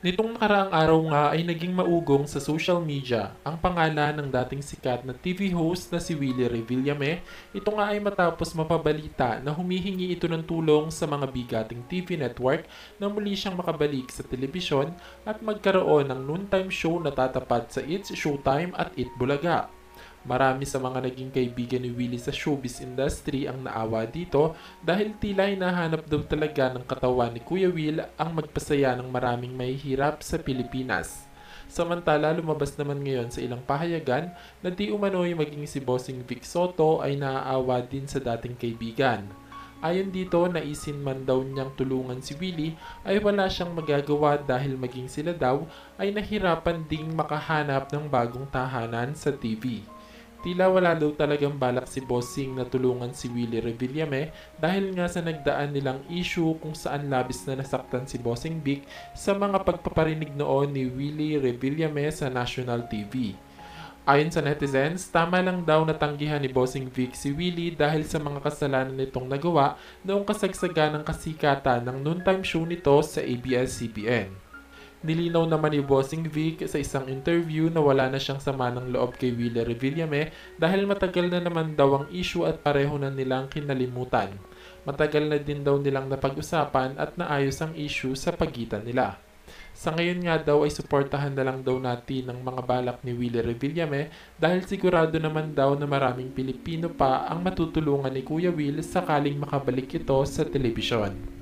Nitong nakaraang araw nga ay naging maugong sa social media ang pangalan ng dating sikat na TV host na si Willie Revillame. Ito nga ay matapos mapabalita na humihingi ito ng tulong sa mga bigating TV network na muli siyang makabalik sa telebisyon at magkaroon ng noontime show na tatapat sa It's Showtime at It Bulaga. Marami sa mga naging kaibigan ni Willie sa showbiz industry ang naawa dito dahil tila hinahanap daw talaga ng katawan ni Kuya Will ang magpasaya ng maraming mahihirap sa Pilipinas. Samantala, lumabas naman ngayon sa ilang pahayagan na di umano'y maging si Bossing Vic Soto ay naaawa din sa dating kaibigan. Ayon dito, naisin man daw niyang tulungan si Willie ay wala siyang magagawa dahil maging sila daw ay nahirapan ding makahanap ng bagong tahanan sa TV. Tila wala daw talagang balak si Bossing na tulungan si Willie Revillame dahil nga sa nagdaan nilang issue kung saan labis na nasaktan si Bossing Vic sa mga pagpaparinig noon ni Willie Revillame sa national TV. Ayon sa netizens, tama lang daw natanggihan ni Bossing Vic si Willie dahil sa mga kasalanan nitong nagawa noong kasagsagan ng kasikatan ng noontime show nito sa ABS-CBN. Nilinaw naman ni Bossing Vic sa isang interview na wala na siyang sama ng loob kay Willie Revillame dahil matagal na naman daw ang issue at pareho na nilang kinalimutan. Matagal na din daw nilang napag-usapan at naayos ang issue sa pagitan nila. Sa ngayon nga daw ay suportahan na lang daw natin ang mga balak ni Willie Revillame dahil sigurado naman daw na maraming Pilipino pa ang matutulungan ni Kuya Will sakaling makabalik ito sa telebisyon.